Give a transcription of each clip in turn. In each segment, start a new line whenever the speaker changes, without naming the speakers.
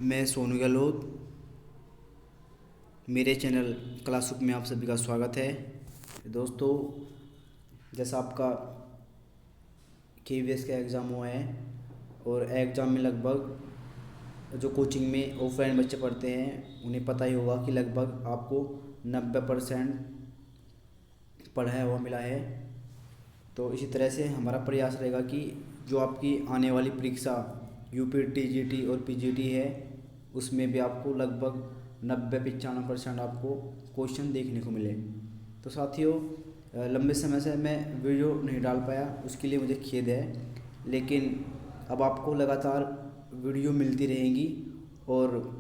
मैं सोनू गहलोत। मेरे channel classroom में आप सभी का स्वागत है। दोस्तों, जैसा आपका KVS का एग्ज़ाम हुआ है और एग्ज़ाम में लगभग जो कोचिंग में ऑफलाइन बच्चे पढ़ते हैं उन्हें पता ही होगा कि लगभग आपको 90% पढ़ाया हुआ मिला है। तो इसी तरह से हमारा प्रयास रहेगा कि जो आपकी आने वाली परीक्षा UP TGT और PGT है उसमें भी आपको लगभग 90-95% आपको क्वेश्चन देखने को मिले। तो साथियों, लंबे समय से मैं वीडियो नहीं डाल पाया, उसके लिए मुझे खेद है, लेकिन अब आपको लगातार वीडियो मिलती रहेंगी और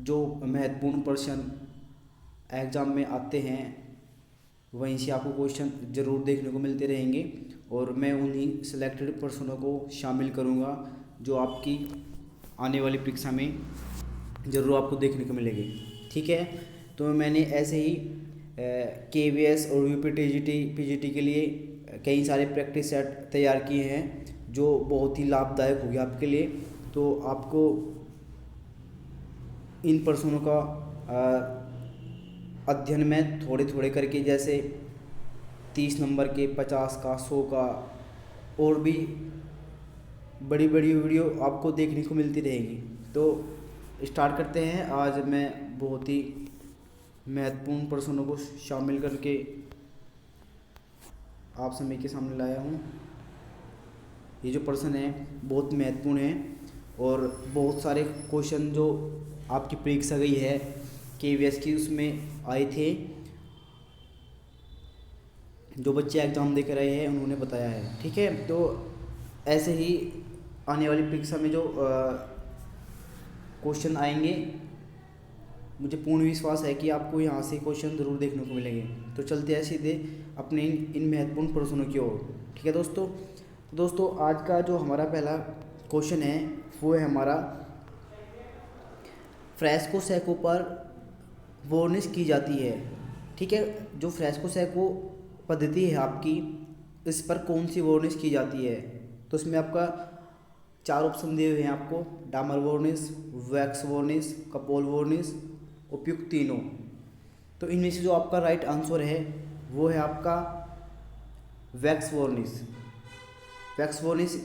जो महत्वपूर्ण प्रश्न एग्ज़ाम में आते हैं वहीं से आपको क्वेश्चन ज़रूर देखने को मिलते रहेंगे और मैं उन्हीं सिलेक्टेड पर्सनों को शामिल करूंगा जो आपकी आने वाली परीक्षा में ज़रूर आपको देखने को मिलेंगे। ठीक है, तो मैंने ऐसे ही KVS और UP TGT PGT के लिए कई सारे प्रैक्टिस सेट तैयार किए हैं जो बहुत ही लाभदायक होगी आपके लिए। तो आपको इन प्रश्नों का अध्ययन में थोड़े थोड़े करके, जैसे 30 नंबर के, 50 का, 100 का और भी बड़ी बड़ी वीडियो आपको देखने को मिलती रहेगी। तो स्टार्ट करते हैं। आज मैं बहुत ही महत्वपूर्ण प्रश्नों को शामिल करके आप सभी के सामने लाया हूँ। ये जो प्रश्न है बहुत महत्वपूर्ण है और बहुत सारे क्वेश्चन जो आपकी परीक्षा गई है KVS की उसमें आए थे, जो बच्चे एग्ज़ाम देकर आए हैं उन्होंने बताया है। ठीक है, तो ऐसे ही आने वाली परीक्षा में जो क्वेश्चन आएंगे, मुझे पूर्ण विश्वास है कि आपको यहाँ से क्वेश्चन ज़रूर देखने को मिलेंगे। तो चलते हैं सीधे अपने इन महत्वपूर्ण प्रश्नों की ओर। ठीक है दोस्तों, तो दोस्तों आज का जो हमारा पहला क्वेश्चन है वो है हमारा, फ्रेस्को सैको पर वार्निश की जाती है। ठीक है, जो फ्रेस्को सैको पद्धति है आपकी, इस पर कौन सी वार्निश की जाती है? तो इसमें आपका 4 ऑप्शन दिए हुए हैं आपको, डामर वार्निश, वैक्स वार्निश, कपोल वार्निश, उपयुक्त तीनों। तो इनमें से जो आपका राइट आंसर है वो है आपका wax varnish. Wax varnish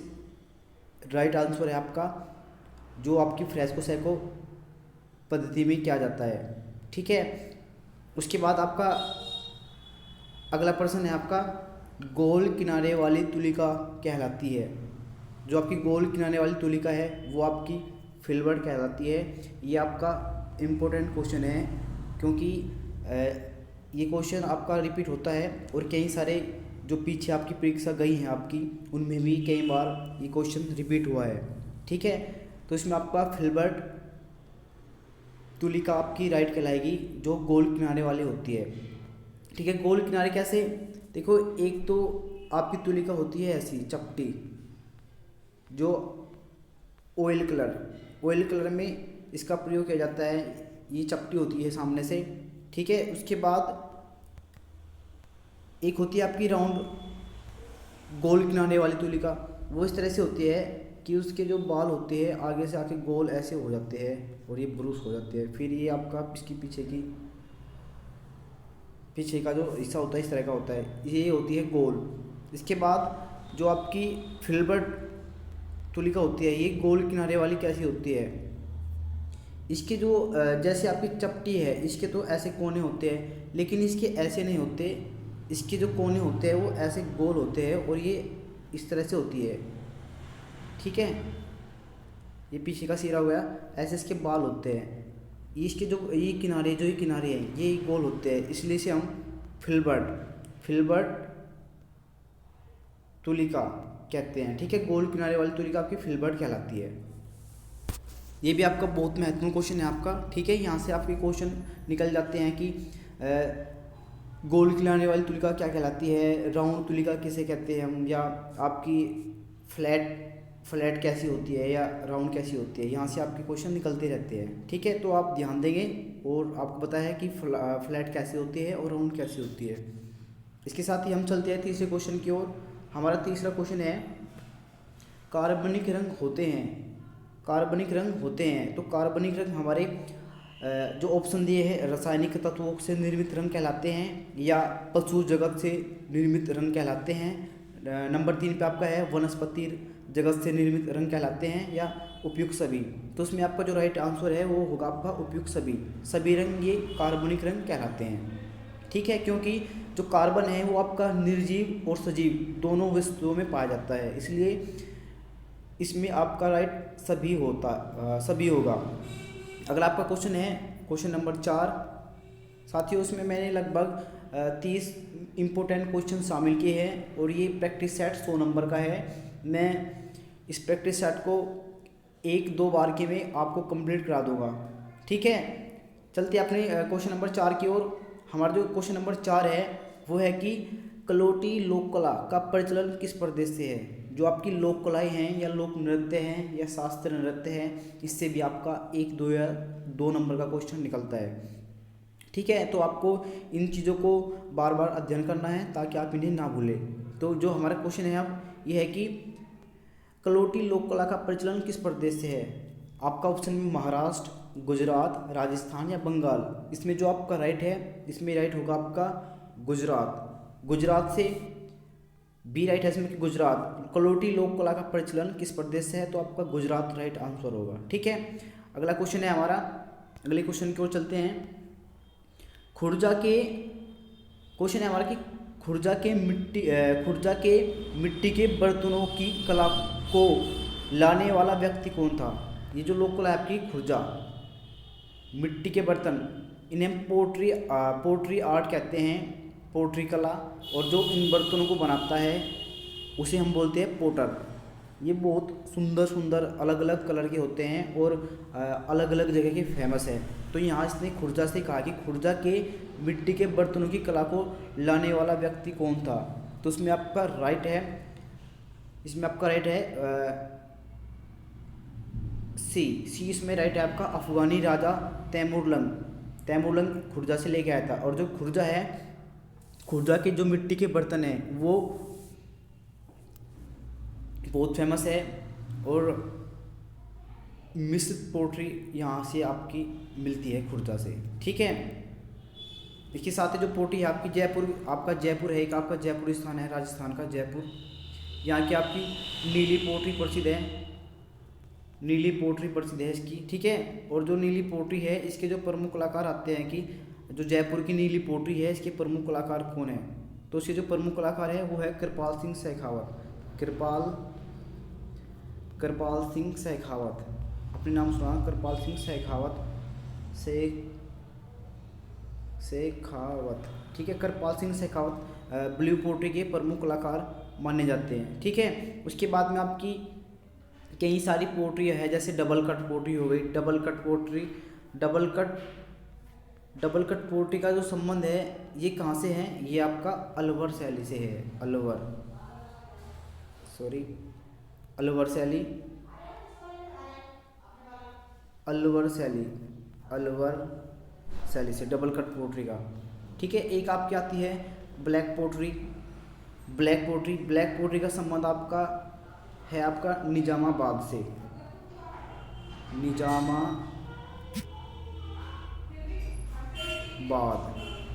right answer है आपका, जो आपकी फ्रेस्को सैको पद्धति में किया जाता है। ठीक है, उसके बाद आपका अगला प्रश्न है आपका, गोल किनारे वाली तुलिका कहलाती है। जो आपकी गोल किनारे वाली तुलिका है वो आपकी फिल्बर्ट कहलाती है। ये आपका इम्पोर्टेंट क्वेश्चन है क्योंकि ये क्वेश्चन आपका रिपीट होता है और कई सारे जो पीछे आपकी परीक्षा गई हैं आपकी, उनमें भी कई बार ये क्वेश्चन रिपीट हुआ है। ठीक है, तो इसमें आपका फिल्बर्ट तुलिका आपकी राइट कहलाएगी, जो गोल किनारे वाली होती है। ठीक है, गोल किनारे कैसे? देखो, एक तो आपकी तुलिका होती है ऐसी चपटी, जो ऑयल कलर में इसका प्रयोग किया जाता है। ये चपटी होती है सामने से। ठीक है, उसके बाद एक होती है आपकी राउंड गोल किनारे वाली तुलिका। वो इस तरह से होती है कि उसके जो बाल होते हैं आगे से आके गोल ऐसे हो जाते हैं और ये ब्रूस हो जाते हैं। फिर ये आपका इसकी पीछे का जो हिस्सा होता है इस तरह का होता है, ये होती है गोल। इसके बाद जो आपकी फिल्बर्ट तुलिका होती है, ये गोल किनारे वाली कैसी होती है? इसके जो जैसे आपकी चपटी है, इसके तो ऐसे कोने होते हैं, लेकिन इसके ऐसे नहीं होते। इसके जो कोने होते हैं वो ऐसे गोल होते हैं और ये इस तरह से होती है। ठीक है, ये पीछे का सिरा हो गया, ऐसे इसके बाल होते हैं। इसके जो ये किनारे हैं ये गोल होते हैं, इसलिए से हम फिल्बर्ट तुलिका कहते हैं। ठीक है, गोल किनारे वाली तुलिका आपकी फिल्बर्ट कहलाती है। ये भी आपका बहुत महत्वपूर्ण क्वेश्चन है आपका। ठीक है, यहाँ से आपके क्वेश्चन निकल जाते हैं कि गोल किनारे वाली तुलिका क्या कहलाती है, राउंड तुलिका किसे कहते हैं हम, या आपकी फ्लैट कैसी होती है या राउंड कैसी होती है। यहाँ से आपके क्वेश्चन निकलते रहते हैं। ठीक है, तो आप ध्यान देंगे और आपको पता है कि फ्लैट कैसी होती है और राउंड कैसी होती है। इसके साथ ही हम चलते हैं तीसरे क्वेश्चन की ओर। हमारा तीसरा क्वेश्चन है, कार्बनिक रंग होते हैं कार्बनिक रंग होते हैं। तो कार्बनिक रंग हमारे जो ऑप्शन दिए हैं रासायनिक तत्वों से निर्मित रंग कहलाते हैं या पशु जगत से निर्मित रंग कहलाते हैं। नंबर 3 पे आपका है वनस्पति जगत से निर्मित रंग कहलाते हैं या उपयुक्त सभी। तो उसमें आपका जो राइट आंसर है वो होगा आपका उपयुक्त सभी। सभी रंग ये कार्बनिक रंग कहलाते हैं। ठीक है, क्योंकि जो कार्बन है वो आपका निर्जीव और सजीव दोनों वस्तुओं में पाया जाता है, इसलिए इसमें आपका राइट सभी होगा। अगला आपका क्वेश्चन है क्वेश्चन नंबर 4। साथियों उसमें मैंने लगभग 30 इम्पोर्टेंट क्वेश्चन शामिल किए हैं और ये प्रैक्टिस सेट 100 नंबर का है। मैं इस प्रैक्टिस सेट को 1-2 बार के में आपको कंप्लीट करा दूंगा। ठीक है, चलते अपने क्वेश्चन नंबर 4 की ओर। हमारा जो क्वेश्चन नंबर 4 है वो है कि कलोटी लोक कला का प्रचलन किस प्रदेश से है। जो आपकी लोक कलाएँ हैं या लोक नृत्य हैं या शास्त्रीय नृत्य हैं, इससे भी आपका 1-2 या 2 नंबर का क्वेश्चन निकलता है। ठीक है, तो आपको इन चीज़ों को बार बार अध्ययन करना है ताकि आप इन्हें ना भूलें। तो जो हमारा क्वेश्चन है अब ये है कि कलोटी लोक कला का प्रचलन किस प्रदेश से है। आपका ऑप्शन में महाराष्ट्र, गुजरात, राजस्थान या बंगाल। इसमें जो आपका राइट है, इसमें राइट होगा आपका गुजरात। गुजरात से बी राइट है इसमें कि गुजरात। कलोटी लोक कला का प्रचलन किस प्रदेश से है, तो आपका गुजरात राइट आंसर होगा। ठीक है, अगला क्वेश्चन है हमारा, अगले क्वेश्चन की ओर चलते हैं। खुर्जा के क्वेश्चन है हमारा कि खुर्जा के मिट्टी के बर्तनों की कला को लाने वाला व्यक्ति कौन था। ये जो लोक कला है आपकी खुर्जा मिट्टी के बर्तन, इन्हें हम पोट्री आर्ट कहते हैं, पोट्री कला। और जो इन बर्तनों को बनाता है उसे हम बोलते हैं पोटर। ये बहुत सुंदर सुंदर अलग अलग कलर के होते हैं और अलग अलग जगह के फेमस है। तो यहाँ इसने खुर्जा से कहा कि खुर्जा के मिट्टी के बर्तनों की कला को लाने वाला व्यक्ति कौन था। तो इसमें आपका राइट है, इसमें आपका राइट है सी इसमें राइट है आपका अफगानी राजा तैमूरलंग खुर्जा से लेके आया था। और जो खुर्जा है, खुर्जा के जो मिट्टी के बर्तन हैं वो बहुत फेमस है और मिश्रित पोट्री यहाँ से आपकी मिलती है खुर्जा से। ठीक है, इसके साथ ही जो पोट्री है आपकी जयपुर है, एक आपका जयपुर स्थान है राजस्थान का जयपुर। यहाँ की आपकी नीली पोट्री प्रसिद्ध है, नीली पोट्री प्रसिद्ध है इसकी। ठीक है, और जो नीली पोट्री है इसके जो प्रमुख कलाकार आते हैं कि जो जयपुर की नीली पोट्री है इसके प्रमुख कलाकार कौन है। तो इसके जो प्रमुख कलाकार है वो है कृपाल सिंह शेखावत। अपने नाम सुना, कृपाल सिंह शेखावत। ठीक है, कृपाल सिंह शेखावत ब्लू पोट्री के प्रमुख कलाकार माने जाते हैं। ठीक है, उसके बाद में आपकी कई सारी पोट्री है, जैसे डबल कट पोट्री हो गई। डबल कट पोट्री का जो संबंध है ये कहाँ से है, ये आपका अलवर शैली से है। अलवर शैली से डबल कट पोट्री का। ठीक है, एक आपकी आती है ब्लैक पोट्री का संबंध आपका है आपका निजामाबाद से।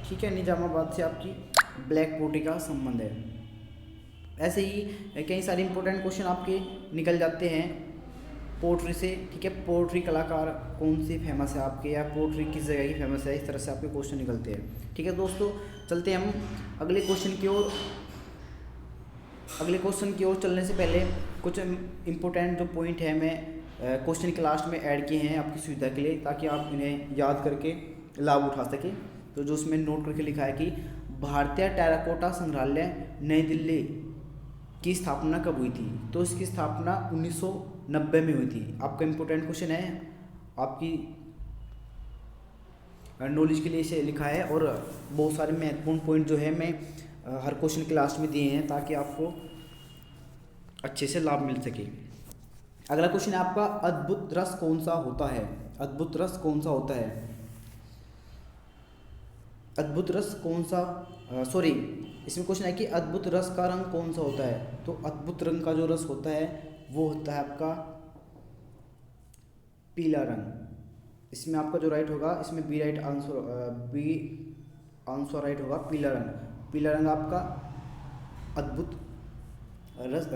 ठीक है, निजामाबाद से आपकी ब्लैक पोट्री का संबंध है। ऐसे ही कई सारे इंपॉर्टेंट क्वेश्चन आपके निकल जाते हैं पोट्री से। ठीक है, पोट्री कलाकार कौन सी फेमस है आपके, या पोट्री किस जगह की फेमस है, इस तरह से आपके क्वेश्चन निकलते हैं। ठीक है दोस्तों, चलते हैं हम अगले क्वेश्चन की ओर। अगले क्वेश्चन की ओर चलने से पहले कुछ इम्पोर्टेंट जो पॉइंट है मैं क्वेश्चन के लास्ट में ऐड किए हैं आपकी सुविधा के लिए, ताकि आप इन्हें याद करके लाभ उठा सकें। तो जो उसमें नोट करके लिखा है कि भारतीय टेराकोटा संग्रहालय नई दिल्ली की स्थापना कब हुई थी। तो इसकी स्थापना 1990 में हुई थी। आपका इम्पोर्टेंट क्वेश्चन है, आपकी नॉलेज के लिए इसे लिखा है। और बहुत सारे महत्वपूर्ण पॉइंट जो है मैं हर क्वेश्चन के लास्ट में दिए हैं ताकि आपको अच्छे से लाभ मिल सके। अगला क्वेश्चन है आपका अद्भुत रस कौन सा होता है। इसमें क्वेश्चन है कि अद्भुत रस का रंग कौन सा होता है। तो अद्भुत रंग का जो रस होता है वो होता है आपका पीला रंग। इसमें आपका जो राइट होगा, इसमें B right answer, B answer right होगा पीला रंग। पीला रंग आपका अद्भुत रस,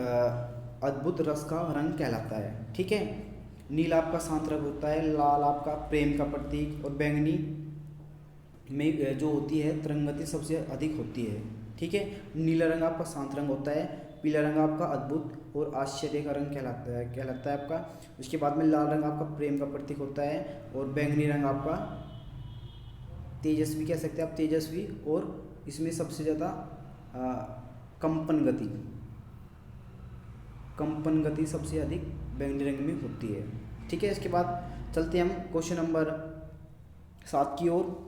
अद्भुत रस का रंग कहलाता है। ठीक है। नीला आपका शांत रंग होता है, लाल आपका प्रेम का प्रतीक, और बैंगनी में जो होती है तरंगति सबसे अधिक होती है। ठीक है। नीला रंग आपका शांत रंग होता है, पीला रंग आपका अद्भुत और आश्चर्य का रंग कहलाता है आपका। उसके बाद में लाल रंग आपका प्रेम का प्रतीक होता है, और बैंगनी रंग आपका तेजस्वी कह सकते हैं आप, तेजस्वी, और इसमें सबसे ज़्यादा कंपन गति सबसे अधिक बैंगनी रंग में होती है। ठीक है। इसके बाद चलते हैं हम क्वेश्चन नंबर 7 की ओर।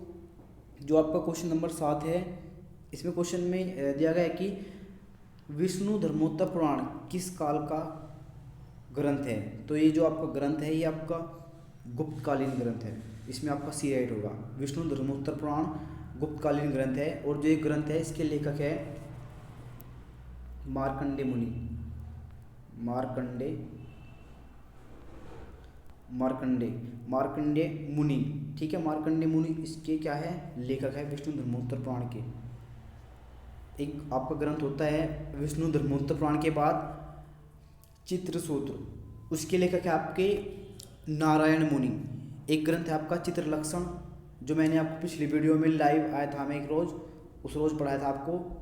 जो आपका क्वेश्चन नंबर 7 है, इसमें क्वेश्चन में दिया गया है कि विष्णु धर्मोत्तर पुराण किस काल का ग्रंथ है। तो ये जो आपका ग्रंथ है ये आपका गुप्तकालीन ग्रंथ है। इसमें आपका सी राइट होगा। विष्णु धर्मोत्तर पुराण गुप्तकालीन ग्रंथ है, और जो ये ग्रंथ है इसके लेखक है मार्कंडे मुनि। मार्कंडे मुनि। ठीक है। मार्कंडे मुनि इसके क्या है, लेखक है विष्णु धर्मोत्तर पुराण के। एक आपका ग्रंथ होता है विष्णु धर्मोत्तर पुराण के बाद चित्रसूत्र, उसके लेखक है आपके नारायण मुनि। एक ग्रंथ है आपका चित्रलक्षण, जो मैंने आपको पिछली वीडियो में लाइव आया था, मैं एक रोज़ उस रोज़ पढ़ाया था आपको।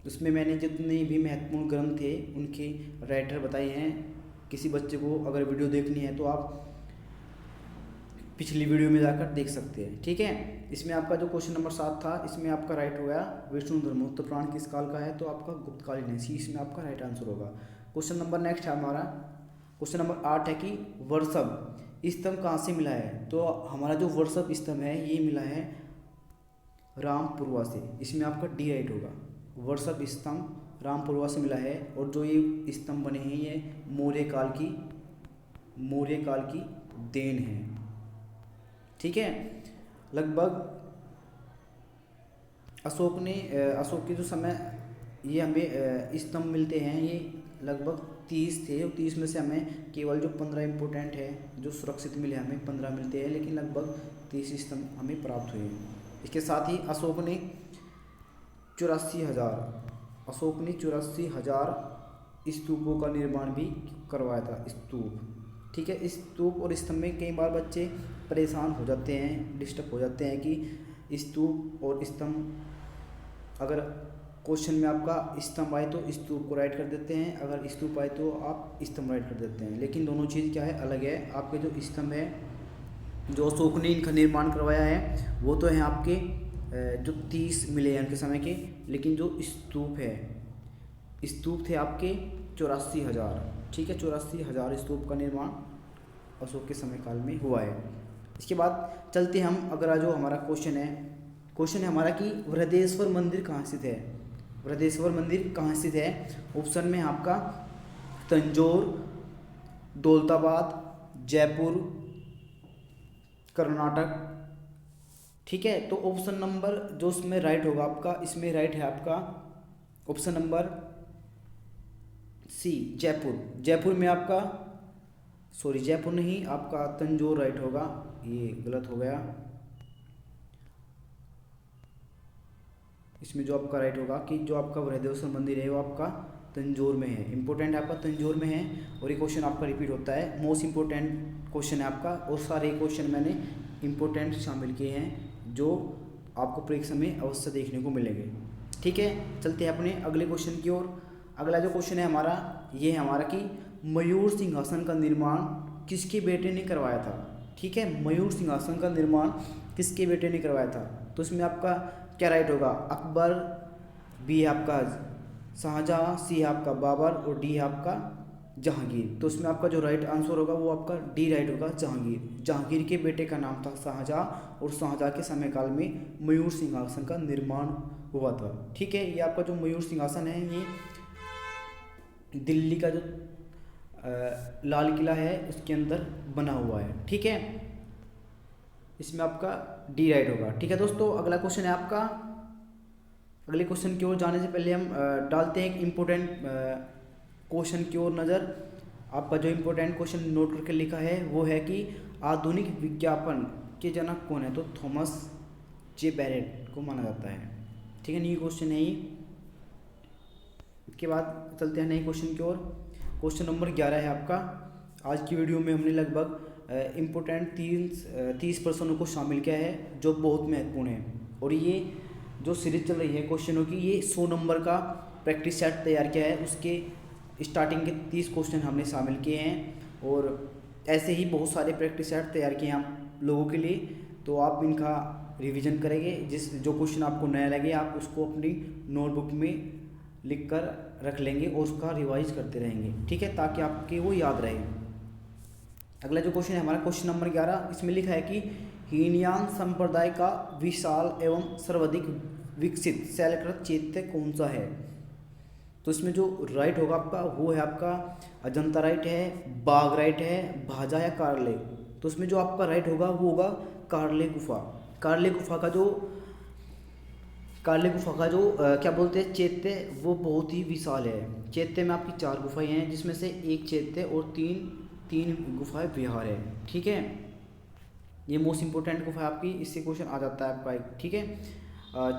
उसमें मैंने जितने भी महत्वपूर्ण ग्रंथ थे उनके राइटर बताए हैं। किसी बच्चे को अगर वीडियो देखनी है तो आप पिछली वीडियो में जाकर देख सकते हैं। ठीक है। इसमें आपका जो क्वेश्चन नंबर 7 था, इसमें आपका राइट हो गया विष्णु धर्मोत्तर पुराण किस काल का है, तो आपका गुप्तकालीन है, सी इसमें आपका राइट आंसर होगा। क्वेश्चन नंबर नेक्स्ट है हमारा, क्वेश्चन नंबर 8 है कि वर्षभ स्तंभ कहाँ से मिला है। तो हमारा जो वर्षभ स्तंभ है ये मिला है रामपुरवा से। इसमें आपका डी राइट होगा। वर्षभ स्तंभ रामपुरवा से मिला है, और जो ये स्तंभ बने हैं ये मौर्य काल की देन है। ठीक है। लगभग अशोक के जो समय ये हमें स्तंभ मिलते हैं, ये लगभग 30 थे, और 30 में से हमें केवल जो 15 इम्पोर्टेंट है जो सुरक्षित मिले हमें 15 मिलते हैं, लेकिन लगभग 30 स्तंभ हमें प्राप्त हुए हैं। इसके साथ ही अशोक ने 84,000 स्तूपों का निर्माण भी करवाया था। स्तूप। ठीक है। स्तूप और स्तंभ में कई बार बच्चे परेशान हो जाते हैं, डिस्टर्ब हो जाते हैं कि स्तूप और स्तंभ, अगर क्वेश्चन में आपका स्तंभ आए तो स्तूप को राइट कर देते हैं, अगर स्तूप आए तो आप स्तंभ राइट कर देते हैं, लेकिन दोनों चीज़ क्या है, अलग है। आपके जो स्तंभ है जो अशोक ने इनका निर्माण करवाया है वो तो हैं आपके जो 30 मिले हैं उनके समय के, लेकिन जो स्तूप थे आपके 84,000। ठीक है। 84,000 स्तूप का निर्माण अशोक के समय काल में हुआ है। इसके बाद चलते हम अगला जो हमारा क्वेश्चन है हमारा कि बृहदेश्वर मंदिर कहाँ स्थित है। बृहदेश्वर मंदिर कहाँ स्थित है। ऑप्शन में आपका तंजौर, दौलताबाद, जयपुर, कर्नाटक। ठीक है। तो ऑप्शन नंबर जो इसमें राइट होगा आपका, इसमें राइट है आपका option number C Jaipur. Jaipur में आपका जयपुर नहीं, आपका तंजौर राइट होगा, ये गलत हो गया। इसमें जो आपका राइट होगा कि जो आपका बृहदेश्वर मंदिर है वो आपका तंजौर में है, इंपॉर्टेंट आपका तंजौर में है। और ये क्वेश्चन आपका रिपीट होता है, मोस्ट इंपॉर्टेंट क्वेश्चन है आपका, और सारे क्वेश्चन मैंने इंपॉर्टेंट शामिल किए हैं जो आपको परीक्षा में अवश्य देखने को मिलेंगे। ठीक है। चलते हैं अपने अगले क्वेश्चन की ओर। अगला जो क्वेश्चन है हमारा, ये है हमारा कि मयूर सिंहासन का निर्माण किसके बेटे ने करवाया था। ठीक है। मयूर सिंहासन का निर्माण किसके बेटे ने करवाया था। तो इसमें आपका क्या राइट होगा, अकबर, बी आपका शाहजहाँ, सी आपका बाबर, और डी आपका जहांगीर। तो इसमें आपका जो राइट आंसर होगा वो आपका डी राइट होगा, जहांगीर। जहांगीर के बेटे का नाम था शाहजहाँ, और शाहजहाँ के समय काल में मयूर सिंहासन का निर्माण हुआ था। ठीक है। ये आपका जो मयूर सिंहासन है ये दिल्ली का जो लाल किला है उसके अंदर बना हुआ है। ठीक है। इसमें आपका डी राइट होगा। ठीक है दोस्तों। अगला क्वेश्चन है आपका, अगले क्वेश्चन की ओर जाने से पहले हम डालते हैं एक इम्पोर्टेंट क्वेश्चन की ओर नज़र। आपका जो इम्पोर्टेंट क्वेश्चन नोट करके लिखा है वो है कि आधुनिक विज्ञापन के जनक कौन है? तो थॉमस जे बैरेट को माना जाता है। ठीक है, न्यू क्वेश्चन है ये। इसके बाद चलते हैं नए क्वेश्चन की ओर। क्वेश्चन नंबर 11 है आपका। आज की वीडियो में हमने लगभग इम्पोर्टेंट 30 प्रश्नों को शामिल किया है जो बहुत महत्वपूर्ण है। और ये जो सीरीज चल रही है क्वेश्चनों की, ये 100 नंबर का प्रैक्टिस सेट तैयार किया है। उसके स्टार्टिंग के 30 क्वेश्चन हमने शामिल किए हैं और ऐसे ही बहुत सारे प्रैक्टिस सेट तैयार किए हैं आप लोगों के लिए। तो आप इनका रिवीजन करेंगे। जो क्वेश्चन आपको नया लगे आप उसको अपनी नोटबुक में लिख कर रख लेंगे और उसका रिवाइज करते रहेंगे। ठीक है, ताकि आपके वो याद रहे। अगला जो क्वेश्चन है हमारा क्वेश्चन नंबर 11, इसमें लिखा है कि हीनयान संप्रदाय का विशाल एवं सर्वाधिक विकसित शैलकृत चैत्य कौन सा है? तो इसमें जो राइट होगा आपका वो है आपका अजंता राइट है, बाघ राइट है, भाजा या कारले। तो इसमें जो आपका राइट होगा वो होगा कारले गुफा। कारले गुफा का क्या बोलते हैं चैत्य, वो बहुत ही विशाल है। चैत्य में आपकी 4 गुफाएं हैं जिसमें से एक चैत्य और तीन गुफाएं विहार है। ठीक है, ये मोस्ट इंपोर्टेंट गुफा है आपकी, इससे क्वेश्चन आ जाता है आपका एक। ठीक है,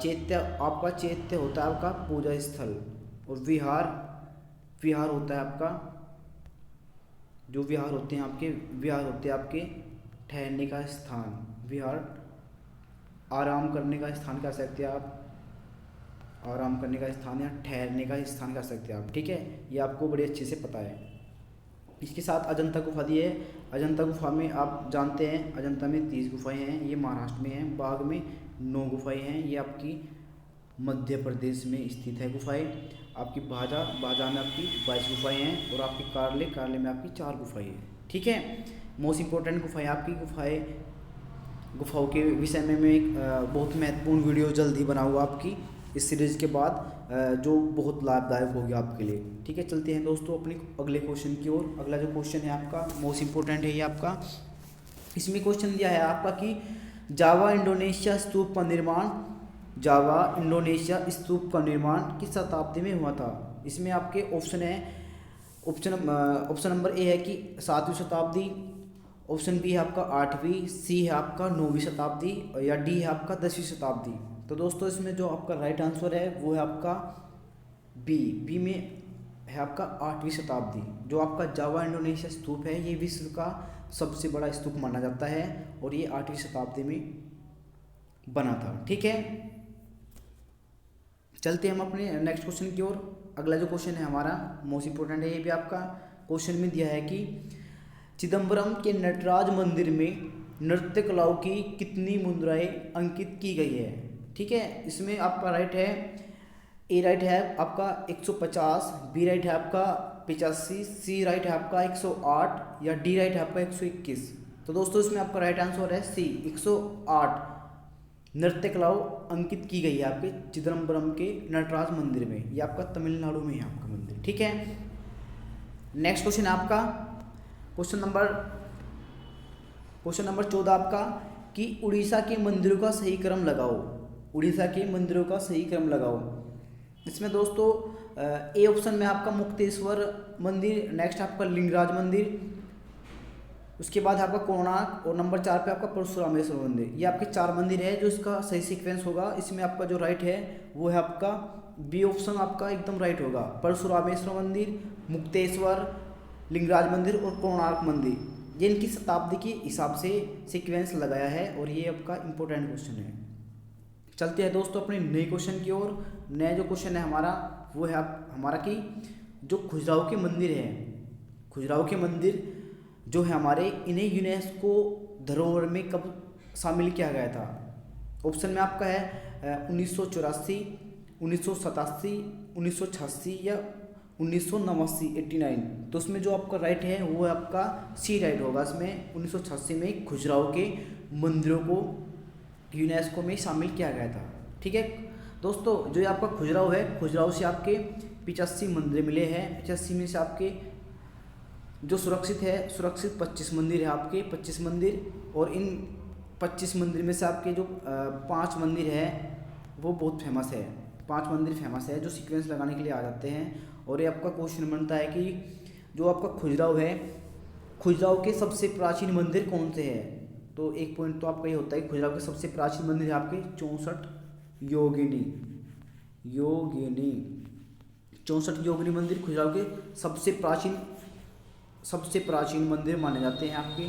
चैत्य होता है आपका पूजा स्थल और विहार होता है आपका, जो विहार होते हैं आपके ठहरने का स्थान। विहार आराम करने का स्थान कह सकते हैं आप, आराम करने का स्थान या ठहरने का स्थान कह सकते हैं आप। ठीक है, ये आपको बड़े अच्छे से पता है। इसके साथ अजंता गुफा दी है। अजंता गुफा में आप जानते हैं अजंता में 30 गुफाएं हैं, ये महाराष्ट्र में हैं। बाघ में 9 गुफाएं हैं, ये आपकी मध्य प्रदेश में स्थित है गुफाएं। आपकी भाजा में आपकी 22 गुफाएं हैं और आपकी कारले में आपकी 4 गुफाएं हैं। ठीक है, मोस्ट इंपॉर्टेंट गुफाएं आपकी गुफाओं के विषय में मैं एक बहुत महत्वपूर्ण वीडियो जल्द ही बनाऊंगा आपकी इस सीरीज़ के बाद, जो बहुत लाभदायक होगी आपके लिए। ठीक है, चलते हैं दोस्तों अपने अगले क्वेश्चन की ओर। अगला जो क्वेश्चन है आपका मोस्ट इंपॉर्टेंट है ये आपका। इसमें क्वेश्चन दिया है आपका कि जावा इंडोनेशिया स्तूप का निर्माण किस शताब्दी में हुआ था? इसमें आपके ऑप्शन है, ऑप्शन नंबर ए है कि 7वीं शताब्दी, ऑप्शन बी है आपका 8वीं, सी है आपका 9वीं शताब्दी या डी है आपका 10वीं शताब्दी। तो दोस्तों इसमें जो आपका राइट आंसर है वो है आपका बी में है आपका 8वीं शताब्दी। जो आपका जावा इंडोनेशिया स्तूप है ये विश्व का सबसे बड़ा स्तूप माना जाता है और ये 8वीं शताब्दी में बना था। ठीक है, चलते हम अपने नेक्स्ट क्वेश्चन की ओर। अगला जो क्वेश्चन है हमारा मोस्ट इंपोर्टेंट है, ये भी आपका क्वेश्चन में दिया है कि चिदम्बरम के नटराज मंदिर में नृत्य कलाओं की कितनी मुद्राएं अंकित की गई है? ठीक है, इसमें आपका राइट है, ए राइट है आपका 150, बी राइट है आपका 85, सी राइट है आपका 108 या डी राइट है आपका 121। तो दोस्तों इसमें आपका राइट आंसर है सी 108 नृत्य कलाओं अंकित की गई है आपके चिदम्बरम के नटराज मंदिर में। ये आपका तमिलनाडु में है आपका मंदिर। ठीक है, नेक्स्ट क्वेश्चन है आपका क्वेश्चन नंबर 14 आपका कि उड़ीसा के मंदिरों का सही क्रम लगाओ। इसमें दोस्तों ए ऑप्शन में आपका मुक्तेश्वर मंदिर, नेक्स्ट आपका लिंगराज मंदिर, उसके बाद आपका कोणार्क और नंबर 4 पे आपका परशुरामेश्वर मंदिर। ये आपके 4 मंदिर है जो इसका सही सीक्वेंस होगा। इसमें आपका जो राइट है वो है आपका बी ऑप्शन आपका एकदम राइट होगा। परशुरामेश्वर मंदिर, मुक्तेश्वर, लिंगराज मंदिर और कोणार्क मंदिर, ये इनकी शताब्दी के हिसाब से सीक्वेंस लगाया है और ये आपका इंपॉर्टेंट क्वेश्चन है। चलते हैं दोस्तों अपने नए क्वेश्चन की ओर। नया जो क्वेश्चन है हमारा वो है हमारा कि जो खजुराहो के मंदिर जो है हमारे, इन्हें यूनेस्को धरोहर में कब शामिल किया गया था? ऑप्शन में आपका है 1984, 1987, 1986 या 1989 89। तो उसमें जो आपका राइट है वो है आपका सी राइट होगा। इसमें 1986 में खजुराहो के मंदिरों को यूनेस्को में शामिल किया गया था। ठीक है दोस्तों, जो ये आपका खजुराहो है, खजुराहो से आपके 85 मंदिर मिले हैं। 85 में से आपके जो सुरक्षित 25 मंदिर है आपके 25 मंदिर, और इन 25 मंदिर में से आपके जो 5 मंदिर है वो बहुत फेमस है। 5 मंदिर फेमस है जो सीक्वेंस लगाने के लिए आ जाते हैं। और ये आपका क्वेश्चन बनता है कि जो आपका खजुराहो है खजुराहो के सबसे प्राचीन मंदिर कौन से है? तो एक पॉइंट तो आपका ये होता है कि खजुराहो के सबसे प्राचीन मंदिर है आपके 64 योगिनी, योगिनी 64 योगिनी मंदिर खजुराहो के सबसे प्राचीन मंदिर माने जाते हैं आपके।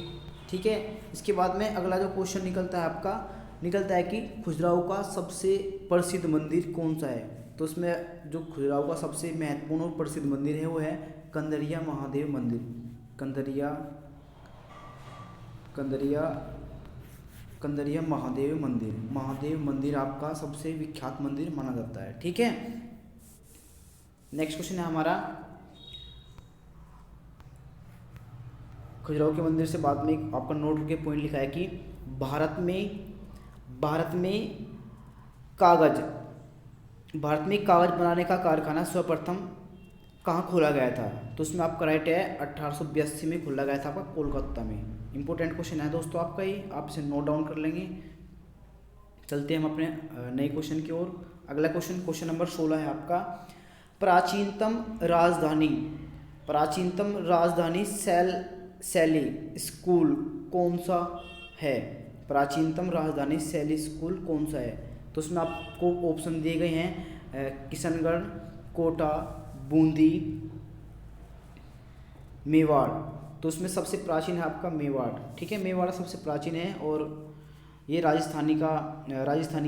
ठीक है, इसके बाद में अगला जो क्वेश्चन निकलता है आपका, निकलता है कि खजुराहो का सबसे प्रसिद्ध मंदिर कौन सा है? तो उसमें जो खजुराहो का सबसे महत्वपूर्ण और प्रसिद्ध मंदिर है वो है कंदरिया महादेव मंदिर। कंदरिया महादेव मंदिर आपका सबसे विख्यात मंदिर माना जाता है। ठीक है, नेक्स्ट क्वेश्चन है हमारा, खजुराहो के मंदिर से बाद में आपका नोट के पॉइंट लिखा है कि भारत में कागज बनाने का कारखाना सर्वप्रथम कहाँ खोला गया था? तो उसमें आपका राइट है 1882 में खोला गया था आपका कोलकाता में। इंपॉर्टेंट क्वेश्चन है दोस्तों आपका ये, आप इसे नोट डाउन कर लेंगे। चलते हैं हम अपने नए क्वेश्चन की ओर। अगला क्वेश्चन नंबर 16 है आपका, प्राचीनतम राजधानी शैली स्कूल कौन सा है? प्राचीनतम राजधानी शैली स्कूल कौन सा है? तो उसमें आपको ऑप्शन दिए गए हैं किशनगढ़, कोटा, बूंदी, मेवाड़। तो उसमें सबसे प्राचीन है आपका मेवाड़। ठीक है, मेवाड़ सबसे प्राचीन है और ये राजस्थानी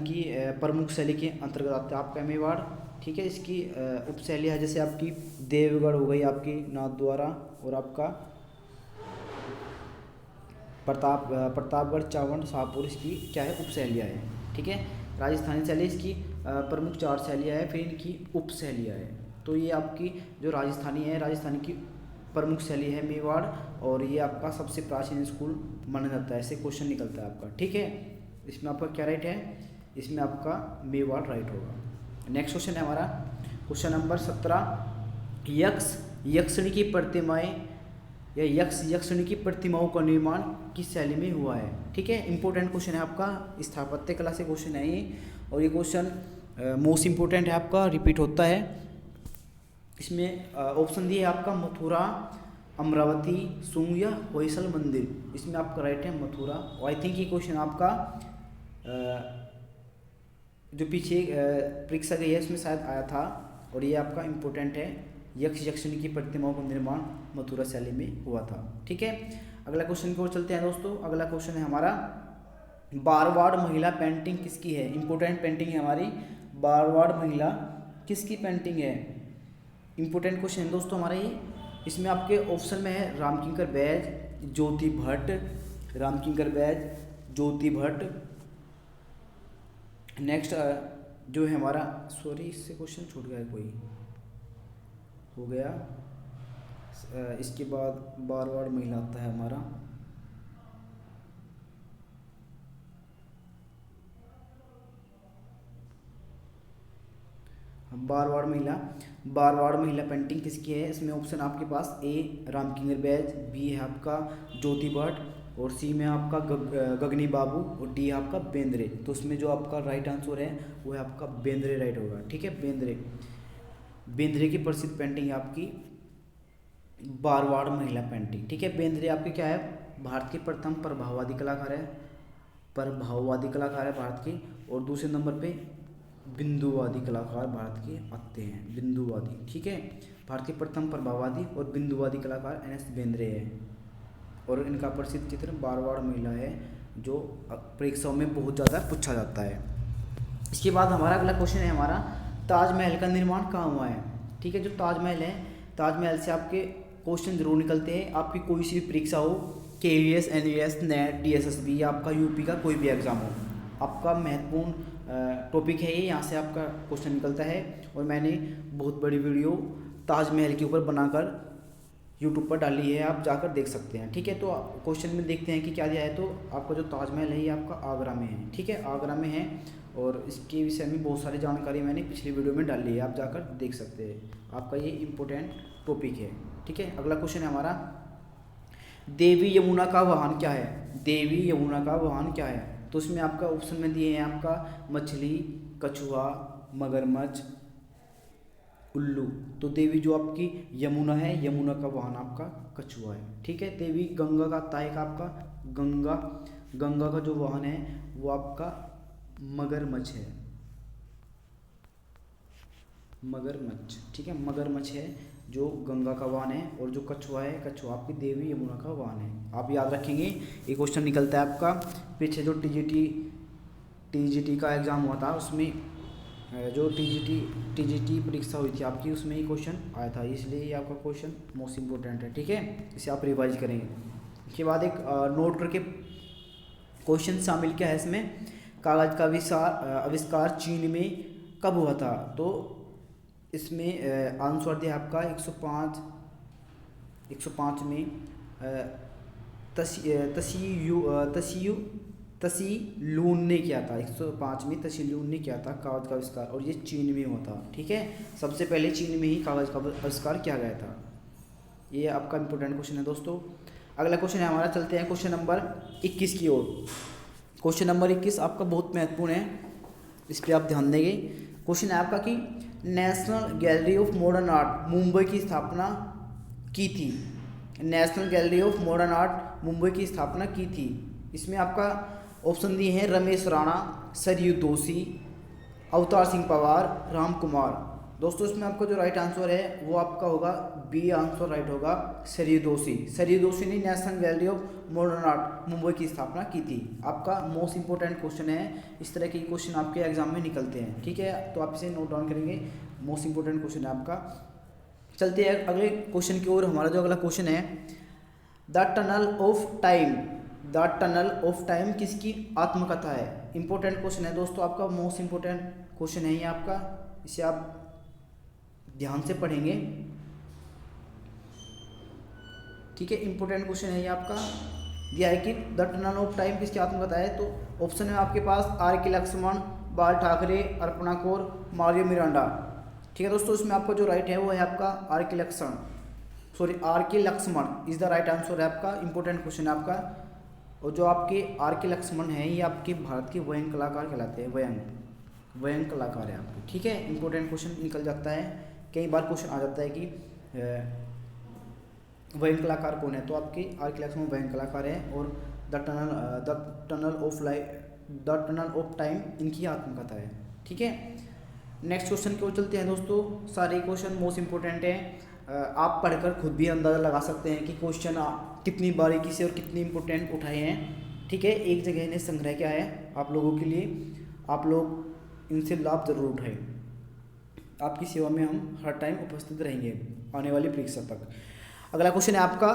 की प्रमुख शैली के अंतर्गत आता है आपका मेवाड़। ठीक है, इसकी उपशैली है जैसे आपकी देवगढ़ हो गई, आपकी नाथद्वारा, और आपका प्रतापगढ़, चावंड, शाहपुर इसकी क्या है उपशैलियाँ है। ठीक है, राजस्थानी शैली इसकी प्रमुख 4 शैलियाँ है, फिर इनकी उपशैलियाँ है। तो ये आपकी जो राजस्थानी की प्रमुख शैली है मेवाड़, और ये आपका सबसे प्राचीन स्कूल माना जाता है। ऐसे क्वेश्चन निकलता है आपका। ठीक है, इसमें आपका क्या राइट है? इसमें आपका मेवाड़ राइट होगा। नेक्स्ट क्वेश्चन है हमारा क्वेश्चन नंबर 17, यक्षिणी की प्रतिमाएं या यक्षिणी की प्रतिमाओं का निर्माण किस शैली में हुआ है? ठीक है, इंपॉर्टेंट क्वेश्चन है आपका, स्थापत्य कला से क्वेश्चन है ये, और ये क्वेश्चन मोस्ट इंपॉर्टेंट है आपका, रिपीट होता है। इसमें ऑप्शन दिए है आपका मथुरा, अमरावती, सुंग या होयसल मंदिर। इसमें आपका राइट है मथुरा। और आई थिंक ये क्वेश्चन आपका जो पीछे परीक्षा गई है उसमें शायद आया था, और ये आपका इम्पोर्टेंट है, यक्षिणी की प्रतिमाओं का निर्माण मथुरा शैली में हुआ था। ठीक है, अगला क्वेश्चन की ओर चलते हैं दोस्तों। अगला क्वेश्चन है हमारा, बारवाड़ महिला पेंटिंग किसकी है? इंपॉर्टेंट पेंटिंग है हमारी, बारवाड़ महिला किसकी पेंटिंग है? इंपॉर्टेंट क्वेश्चन है दोस्तों हमारा ये। इसमें आपके ऑप्शन में है रामकिंकर बैज, ज्योति भट्ट। नेक्स्ट जो है हमारा, सॉरी इससे क्वेश्चन छूट गया है, कोई हो गया। इसके बाद बारवाड़ महिला आता है हमारा, बारवाड़ महिला पेंटिंग किसकी है? इसमें ऑप्शन आपके पास ए रामकिंकर बैज, बी है आपका ज्योति भट्ट, और सी में आपका गगनी बाबू, और डी है आपका बेंद्रे। तो उसमें जो आपका राइट आंसर है वो है आपका बेंद्रे राइट होगा। ठीक है, बेंद्रे की प्रसिद्ध पेंटिंग है आपकी बारवाड़ महिला पेंटिंग। ठीक है, बेंद्रे आपके क्या है, भारत के प्रथम प्रभाववादी कलाकार है भारत के, और दूसरे नंबर पे बिंदुवादी कलाकार भारत के आते हैं, बिंदुवादी। ठीक है, भारत के प्रथम प्रभाववादी और बिंदुवादी कलाकार एन एस बेंद्रे है, और इनका प्रसिद्ध चित्र बारवाड़ महिला है जो परीक्षाओं में बहुत ज़्यादा पूछा जाता है। इसके बाद हमारा अगला क्वेश्चन है हमारा, ताजमहल का निर्माण कहाँ हुआ है? ठीक है, जो ताजमहल है, ताजमहल से आपके क्वेश्चन जरूर निकलते हैं। आपकी कोई सी भी परीक्षा हो, KVS, NVS, नेट, DSSB, या आपका यूपी का कोई भी एग्ज़ाम हो, आपका महत्वपूर्ण टॉपिक है ये, यहाँ से आपका क्वेश्चन निकलता है। और मैंने बहुत बड़ी वीडियो ताजमहल के ऊपर बनाकर यूट्यूब पर डाली है, आप जाकर देख सकते हैं। ठीक है, तो क्वेश्चन में देखते हैं कि क्या दिया है। तो आपका जो ताजमहल है ये आपका आगरा में है। ठीक है, आगरा में है, और इसके विषय में बहुत सारी जानकारी मैंने पिछली वीडियो में डाली है, आप जाकर देख सकते हैं। आपका ये इम्पोर्टेंट टॉपिक है। ठीक है, अगला क्वेश्चन है हमारा, देवी यमुना का वाहन क्या है? तो उसमें आपका ऑप्शन में दिए हैं आपका मछली, कछुआ, मगरमच्छ, उल्लू। तो देवी जो आपकी यमुना है, यमुना का वाहन आपका कछुआ है। ठीक है, देवी गंगा का ताय का आपका गंगा, गंगा का जो वाहन है वो आपका मगरमच्छ है, मगरमच्छ। ठीक है, मगरमच्छ है जो गंगा का वाहन है, और जो कछुआ है, कछुआ आपकी देवी यमुना का वाहन है। आप याद रखेंगे, ये क्वेश्चन निकलता है आपका। पीछे जो टीजीटी का एग्ज़ाम हुआ था उसमें, जो टीजीटी परीक्षा हुई थी आपकी, उसमें ये क्वेश्चन आया था, इसलिए ये आपका क्वेश्चन मोस्ट इम्पोर्टेंट है। ठीक है, इसे आप रिवाइज करेंगे। इसके बाद एक नोट करके क्वेश्चन शामिल किया है इसमें, कागज़ का आविष्कार चीन में कब हुआ था? तो इसमें आंसर दिया आपका 105 में तसी लून ने किया था। 105 में तसी लून ने किया था कागज़ का आविष्कार, और ये चीन में हुआ था। ठीक है, सबसे पहले चीन में ही कागज़ का आविष्कार किया गया था। ये आपका इंपॉर्टेंट क्वेश्चन है दोस्तों। अगला क्वेश्चन है हमारा, चलते हैं क्वेश्चन नंबर 21 की ओर। क्वेश्चन नंबर 21 आपका बहुत महत्वपूर्ण है, इस पर आप ध्यान देंगे। क्वेश्चन है आपका कि national gallery of modern art Mumbai की स्थापना की थी। National gallery of modern art Mumbai की स्थापना की थी। इसमें आपका ऑप्शन दिए हैं रमेश राणा, सरयू दोषी, अवतार सिंह पवार, राम कुमार। दोस्तों इसमें आपका जो राइट आंसर है वो आपका होगा बी आंसर राइट होगा, सरयू दोषी। सरयू दोषी ने national gallery of modern art Mumbai की स्थापना की थी। आपका मोस्ट इंपॉर्टेंट क्वेश्चन है, इस तरह के क्वेश्चन आपके एग्जाम में निकलते हैं। ठीक है, तो आप इसे नोट डाउन करेंगे, मोस्ट इंपॉर्टेंट क्वेश्चन है आपका। चलते हैं अगले क्वेश्चन की ओर। हमारा जो अगला क्वेश्चन है, the tunnel of time. The tunnel of time किसकी आत्मकथा है? इंपॉर्टेंट क्वेश्चन है दोस्तों, आपका मोस्ट इंपॉर्टेंट क्वेश्चन है ये आपका, इसे आप ध्यान से पढ़ेंगे। ठीक है, इंपॉर्टेंट क्वेश्चन है ये आपका। दिया है कि द टनल ऑफ टाइम किसकी आत्मकथा है, तो ऑप्शन में आपके पास आर के लक्ष्मण, बाल ठाकरे, अर्पणा कौर, मारियो मिरांडा। ठीक है दोस्तों, इसमें आपका जो राइट है वो है आपका R K Laxman is the right answer है आपका। इंपॉर्टेंट क्वेश्चन है आपका। और जो आपके आर के लक्ष्मण हैं ये आपके भारत के व्यंग कलाकार कहलाते हैं, व्यंग कलाकार है आपके। ठीक है, इंपॉर्टेंट क्वेश्चन निकल जाता है, कई बार क्वेश्चन आ जाता है कि व्यंग कलाकार कौन है, तो आपके आर के लक्ष्मण व्यंग कलाकार है। और द टनल ऑफ टाइम इनकी आत्मकथा है। ठीक है, नेक्स्ट क्वेश्चन की ओर चलते हैं दोस्तों। सारे क्वेश्चन मोस्ट इंपॉर्टेंट हैं, आप पढ़कर खुद भी अंदाज़ा लगा सकते हैं कि क्वेश्चन कितनी बारीकी से और कितनी इंपॉर्टेंट उठाए हैं। ठीक है, एक जगह इन्हें संग्रह किया है आप लोगों के लिए, आप लोग इनसे लाभ जरूर उठाएं। आपकी सेवा में हम हर टाइम उपस्थित रहेंगे आने वाली परीक्षा तक। अगला क्वेश्चन है आपका,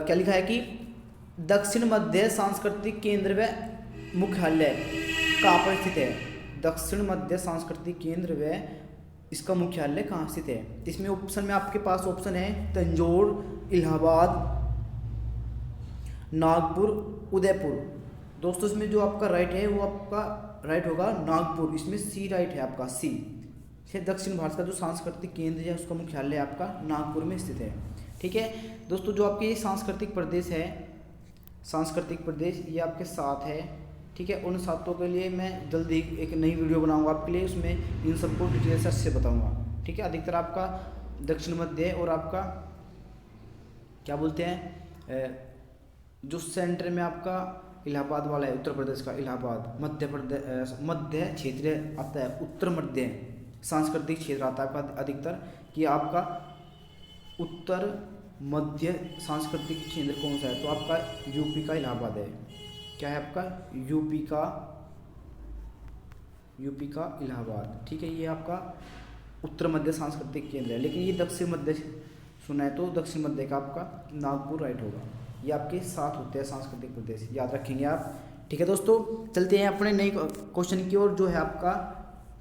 क्या लिखा है कि दक्षिण मध्य सांस्कृतिक केंद्र व मुख्यालय कहाँ पर स्थित है? दक्षिण मध्य सांस्कृतिक केंद्र व इसका मुख्यालय कहाँ स्थित है? इसमें ऑप्शन में आपके पास ऑप्शन है तंजौर, इलाहाबाद, नागपुर, उदयपुर। दोस्तों इसमें जो आपका राइट है वो आपका राइट होगा नागपुर, इसमें सी राइट है आपका, सी। दक्षिण भारत का जो सांस्कृतिक केंद्र है उसका मुख्यालय आपका नागपुर में स्थित है। ठीक है दोस्तों, जो आपके सांस्कृतिक प्रदेश है, सांस्कृतिक प्रदेश ये आपके 7 है। ठीक है, उन 7 के लिए मैं जल्दी एक नई वीडियो बनाऊंगा आपके लिए, उसमें इन सबको डिटेल से अच्छे बताऊंगा। ठीक है, अधिकतर आपका दक्षिण मध्य और आपका क्या बोलते हैं, जो सेंटर में आपका इलाहाबाद वाला है, उत्तर प्रदेश का इलाहाबाद, मध्य क्षेत्र आता है, उत्तर मध्य सांस्कृतिक क्षेत्र आता है आपका अधिकतर, कि आपका उत्तर मध्य सांस्कृतिक केंद्र कौन सा है, तो आपका यूपी का इलाहाबाद है। क्या है आपका? यूपी का इलाहाबाद। ठीक है, ये आपका उत्तर मध्य सांस्कृतिक केंद्र है, लेकिन ये दक्षिण मध्य सुना है तो दक्षिण मध्य का आपका नागपुर राइट होगा। ये आपके 7 होते हैं सांस्कृतिक प्रदेश, याद रखेंगे आप। ठीक है दोस्तों, चलते हैं अपने नए क्वेश्चन की ओर, जो है आपका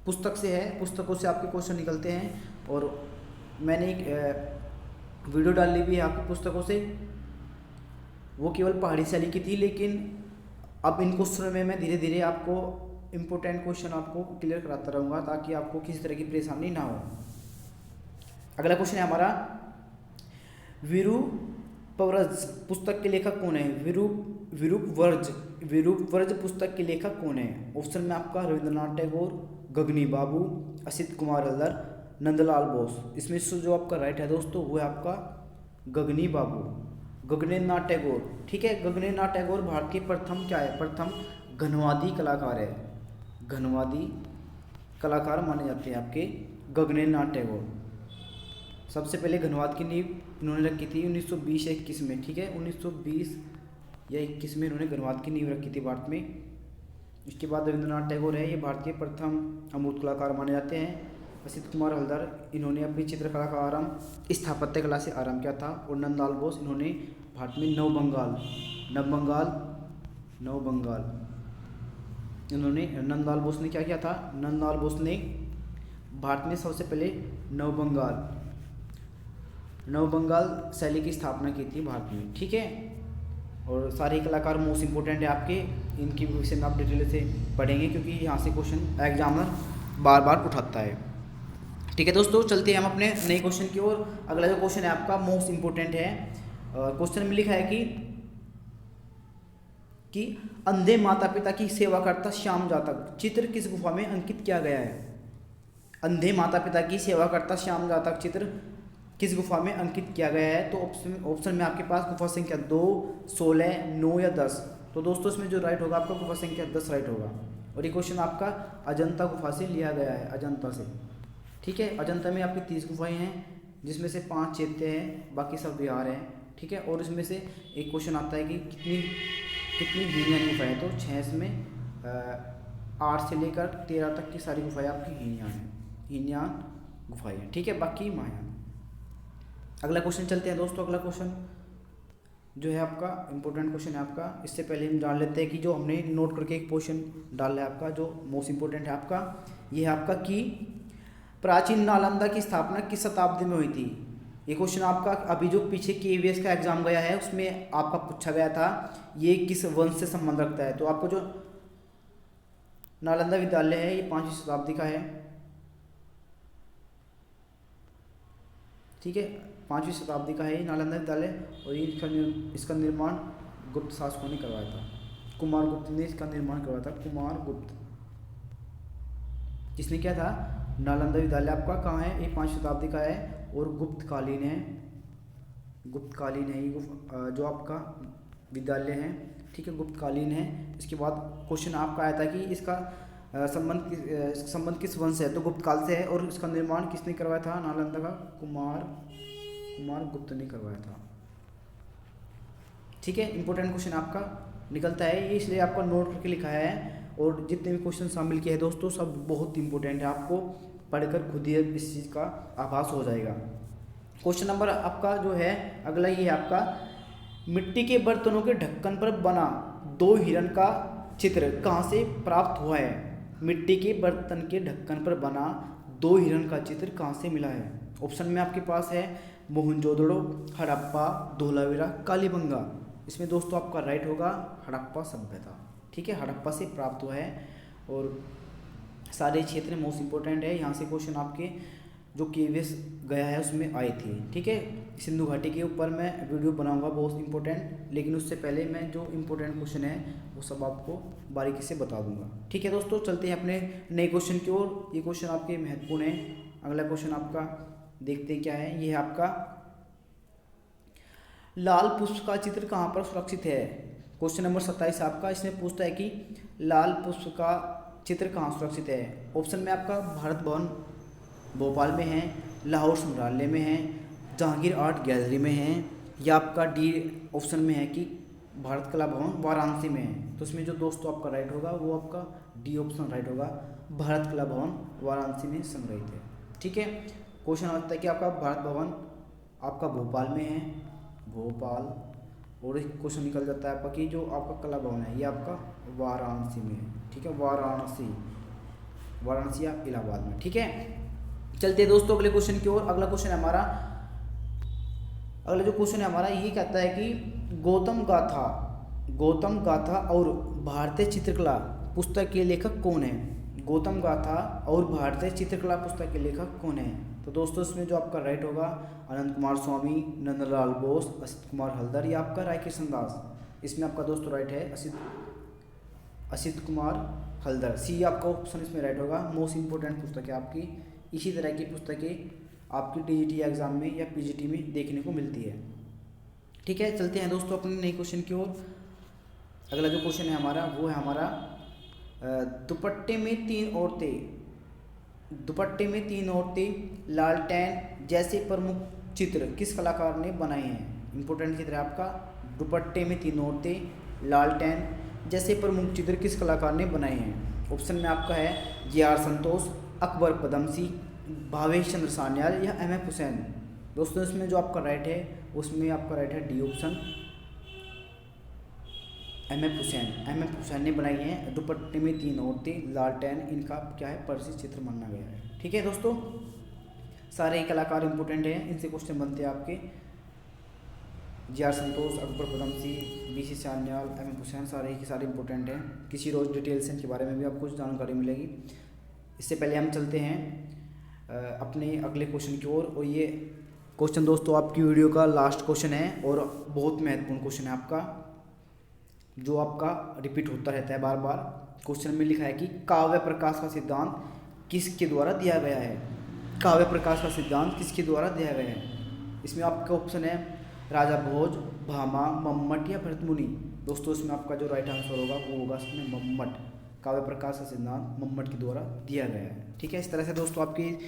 पुस्तक से है, पुस्तकों से आपके क्वेश्चन निकलते हैं। और मैंने एक वीडियो डाली भी है आपकी पुस्तकों से, वो केवल पहाड़ी शैली की थी, लेकिन अब इन क्वेश्चनों में मैं धीरे धीरे आपको इम्पोर्टेंट क्वेश्चन आपको क्लियर कराता रहूँगा, ताकि आपको किसी तरह की परेशानी ना हो। अगला क्वेश्चन है हमारा, विरूपवर्ज पुस्तक के लेखक कौन है? विरूपवर्ज पुस्तक के लेखक कौन है? ऑप्शन में आपका रविंद्रनाथ टैगोर, गगनी बाबू, असित कुमार हल्दर, नंदलाल बोस। इसमें से जो आपका राइट है दोस्तों वो है आपका गगनी बाबू, गगनेन्द्रनाथ टैगोर। ठीक है, गगनेन्द्रनाथ टैगोर भारत के प्रथम क्या है, प्रथम घनवादी कलाकार है, घनवादी कलाकार माने जाते हैं आपके गगनेन्द्रनाथ टैगोर। सबसे पहले घनवाद की नींव इन्होंने रखी थी 1920 या 21 में। ठीक है, 1920 या 21 में इन्होंने घनवाद की नींव रखी थी भारत में। इसके बाद रविंद्रनाथ टैगोर है, ये भारत के प्रथम अमूर्त कलाकार माने जाते हैं। असित कुमार हल्दर, इन्होंने अपनी चित्रकला का आरंभ स्थापत्य कला से आरंभ किया था। और नंदलाल बोस, इन्होंने भारत में नव बंगाल इन्होंने, नंदलाल बोस ने क्या किया था, नंदलाल बोस ने भारत में सबसे पहले नव बंगाल शैली की स्थापना की थी भारत में। ठीक है, और सारे कलाकार मोस्ट इंपोर्टेंट है आपके, इनकी विषय में आप डिटेल से पढ़ेंगे क्योंकि यहाँ से क्वेश्चन एग्जामिनर बार बार उठाता है। ठीक है दोस्तों, चलते हैं हम अपने नए क्वेश्चन की ओर। अगला जो क्वेश्चन है आपका मोस्ट इंपोर्टेंट है। क्वेश्चन में लिखा है कि अंधे माता पिता की सेवा करता श्याम जातक चित्र किस गुफा में अंकित किया गया है। अंधे माता पिता की सेवा करता श्याम जातक चित्र किस गुफा में अंकित किया गया है। तो ऑप्शन में आपके पास गुफा संख्या 2, 16, 9 या 10। तो दोस्तों इसमें जो राइट होगा आपका गुफा संख्या 10 राइट होगा। और ये क्वेश्चन आपका अजंता गुफा से लिया गया है, अजंता से। ठीक है, अजंता में आपकी 30 गुफाएं हैं जिसमें से 5 चैत्य हैं, बाकी सब विहार हैं। ठीक है, और इसमें से एक क्वेश्चन आता है कि कितनी हीनयान गुफाएं हैं। तो 6 इसमें 8 से लेकर 13 तक की सारी गुफाएं आपकी हीनयान गुफाएं हैं। ठीक है, बाकी महायान। अगला क्वेश्चन चलते हैं दोस्तों। अगला क्वेश्चन जो है आपका इंपॉर्टेंट क्वेश्चन है आपका। इससे पहले हम जान लेते हैं कि जो हमने नोट करके एक क्वेश्चन डाला है आपका, जो मोस्ट इंपॉर्टेंट है आपका, ये है आपका कि प्राचीन नालंदा की स्थापना किस शताब्दी में हुई थी। ये क्वेश्चन आपका अभी जो पीछे KVS का एग्जाम गया है उसमें आपका पूछा गया था, ये किस वंश से संबंध रखता है। तो आपको जो नालंदा विद्यालय है ये 5वीं शताब्दी का है। ठीक है, 5वीं शताब्दी का है ये नालंदा विद्यालय। और ये इसका निर्माण गुप्त शासकों ने करवाया था, कुमार गुप्त ने इसका निर्माण करवाया था। कुमार गुप्त किसने किया था। नालंदा विद्यालय आपका कहाँ है, ये 5वीं शताब्दी का है और गुप्तकालीन है ये जो आपका विद्यालय है। ठीक है, गुप्तकालीन है। इसके बाद क्वेश्चन आपका आया था कि इसका संबंध किस वंश से है। तो गुप्त काल से है। और इसका निर्माण किसने करवाया था नालंदा का, कुमार गुप्त ने करवाया था। ठीक है, इंपॉर्टेंट क्वेश्चन आपका निकलता है ये, इसलिए आपका नोट करके लिखा है। और जितने भी क्वेश्चन शामिल किए हैं दोस्तों सब बहुत इंपॉर्टेंट है, आपको पढ़कर खुद ही इस चीज़ का आभास हो जाएगा। क्वेश्चन नंबर आपका जो है अगला, ये है आपका मिट्टी के बर्तनों के ढक्कन पर बना 2 हिरण का चित्र कहाँ से प्राप्त हुआ है। मिट्टी के बर्तन के ढक्कन पर बना 2 हिरण का चित्र कहाँ से मिला है। ऑप्शन में आपके पास है मोहनजोदड़ो, हड़प्पा, धोलावीरा, कालीबंगा। इसमें दोस्तों आपका राइट होगा हड़प्पा सभ्यता। ठीक है, हड़प्पा से प्राप्त हुआ है। और सारे क्षेत्र मोस्ट इंपॉर्टेंट है, यहाँ से क्वेश्चन आपके जो KVS गया है उसमें आए थे। ठीक है, सिंधु घाटी के ऊपर मैं वीडियो बनाऊंगा बहुत इंपॉर्टेंट, लेकिन उससे पहले मैं जो इंपॉर्टेंट क्वेश्चन है वो सब आपको बारीकी से बता दूंगा। ठीक है दोस्तों, चलते हैं अपने नए क्वेश्चन की ओर। ये क्वेश्चन आपके महत्वपूर्ण है। अगला क्वेश्चन आपका देखते हैं क्या है। ये है आपका लाल पुष्प का चित्र कहाँ पर सुरक्षित है। क्वेश्चन नंबर 27 आपका, इसमें पूछता है कि लाल पुष्प का चित्र कहाँ सुरक्षित है। ऑप्शन में आपका भारत भवन भोपाल में है, लाहौर संग्रहालय में है, जहांगीर आर्ट गैलरी में है, या आपका डी ऑप्शन में है कि भारत कला भवन वाराणसी में है। तो इसमें जो दोस्तों आपका राइट होगा वो आपका डी ऑप्शन राइट होगा, भारत कला भवन वाराणसी में संग्रहित है। ठीक है, क्वेश्चन आता है कि आपका भारत भवन आपका भोपाल में है, भोपाल। और एक क्वेश्चन निकल जाता है आपका कि जो आपका कला भवन है ये आपका वाराणसी में है। ठीक है, वाराणसी या इलाहाबाद में। ठीक है, चलते हैं दोस्तों अगले क्वेश्चन की ओर। अगला क्वेश्चन है हमारा, अगला जो क्वेश्चन है हमारा ये कहता है कि गौतम गाथा और भारतीय चित्रकला पुस्तक के लेखक कौन है। गौतम गाथा और भारतीय चित्रकला पुस्तक के लेखक कौन है। तो दोस्तों इसमें जो आपका राइट होगा अनंत कुमार स्वामी, नंदलाल बोस, असित कुमार हल्दर या आपका राय किशन दास। इसमें आपका दोस्तों राइट है असित कुमार हल्दर, सी आपका ऑप्शन इसमें राइट होगा। मोस्ट इंपोर्टेंट पुस्तक है आपकी इसी तरह की पुस्तकें आपकी टीजीटी एग्ज़ाम में या पीजीटी में देखने को मिलती है। ठीक है, चलते हैं दोस्तों अपने नए क्वेश्चन की ओर। अगला जो क्वेश्चन है हमारा वो है हमारा दुपट्टे में तीन औरतें लालटेन जैसे प्रमुख चित्र किस कलाकार ने बनाए हैं। इंपॉर्टेंट चित्र है आपका, दुपट्टे में तीन औरतें लालटेन जैसे प्रमुख चित्र किस कलाकार ने बनाए हैं। ऑप्शन में आपका है जे आर संतोष, अकबर पदमसी, भावेश चंद्र सान्याल या एम एफ हुसैन। दोस्तों इसमें जो आपका राइट है उसमें आपका राइट है D option, M F Hussain ने बनाई है दुपट्टे में तीन औरतें लालटेन, इनका क्या है प्रसिद्ध चित्र माना गया है। ठीक है दोस्तों, सारे ही कलाकार इंपॉर्टेंट हैं, इनसे क्वेश्चन बनते हैं आपके। J R Santosh, Akbar Padamsee, B C. Sanyal, M F Husain, सारे के सारे इंपॉर्टेंट हैं। किसी रोज़ डिटेल से इनके बारे में भी आपको कुछ जानकारी मिलेगी। इससे पहले हम चलते हैं अपने अगले क्वेश्चन की ओर। और ये क्वेश्चन दोस्तों आपकी वीडियो का लास्ट क्वेश्चन है और बहुत महत्वपूर्ण क्वेश्चन है आपका, जो आपका रिपीट होता रहता है बार बार। क्वेश्चन में लिखा है कि काव्य प्रकाश का सिद्धांत किसके द्वारा दिया गया है। काव्य प्रकाश का सिद्धांत किसके द्वारा दिया गया है। इसमें आपका ऑप्शन है राजा भोज, भामा, मम्मट या भरतमुनि। दोस्तों इसमें आपका जो राइट आंसर होगा वो होगा इसमें मम्मट। काव्य प्रकाश का सिद्धांत मम्मट के द्वारा दिया गया है। ठीक है, इस तरह से दोस्तों आपकी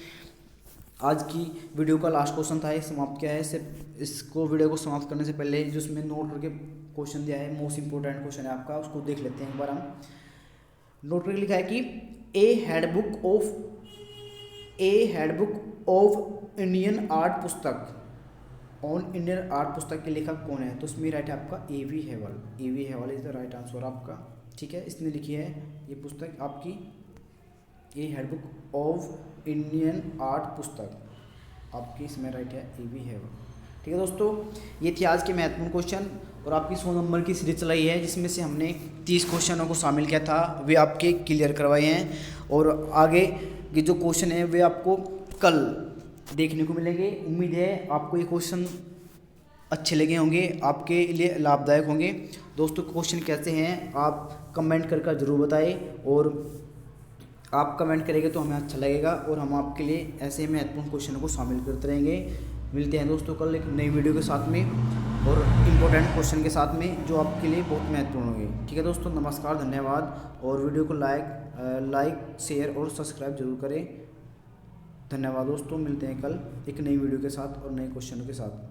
आज की वीडियो का लास्ट क्वेश्चन था, ये समाप्त किया है। सिर्फ इसको वीडियो को समाप्त करने से पहले जो इसमें नोट करके क्वेश्चन दिया है, मोस्ट इंपोर्टेंट क्वेश्चन है आपका, उसको देख लेते हैं एक बार हम। नोट करके लिखा है कि ए हैंडबुक ऑफ इंडियन आर्ट पुस्तक, ऑन इंडियन आर्ट पुस्तक के लेखक कौन है। तो उसमें राइट है आपका A V. Havell is the right answer आपका। ठीक है, इसने लिखी है ये पुस्तक आपकी a handbook of Indian art पुस्तक आपकी, इसमें राइट है ए.वी. हेवल। ठीक है दोस्तों, ये थी आज के महत्वपूर्ण क्वेश्चन और आपकी 100 नंबर की सीरीज चलाई है, जिसमें से हमने 30 क्वेश्चनों को शामिल किया था, वे आपके क्लियर करवाए हैं। और आगे के जो क्वेश्चन है वे आपको कल देखने को मिलेंगे। उम्मीद है आपको ये क्वेश्चन अच्छे लगे होंगे, आपके लिए लाभदायक होंगे। दोस्तों क्वेश्चन कैसे हैं आप कमेंट कर ज़रूर बताएं, और आप कमेंट करेंगे तो हमें अच्छा लगेगा और हम आपके लिए ऐसे महत्वपूर्ण क्वेश्चनों को शामिल करते रहेंगे। मिलते हैं दोस्तों कल एक नई वीडियो के साथ में और इम्पोर्टेंट क्वेश्चन के साथ में, जो आपके लिए बहुत महत्वपूर्ण होंगे। ठीक है दोस्तों, नमस्कार, धन्यवाद। और वीडियो को लाइक शेयर और सब्सक्राइब जरूर करें। धन्यवाद दोस्तों, मिलते हैं कल एक नई वीडियो के साथ और नए क्वेश्चनों के साथ।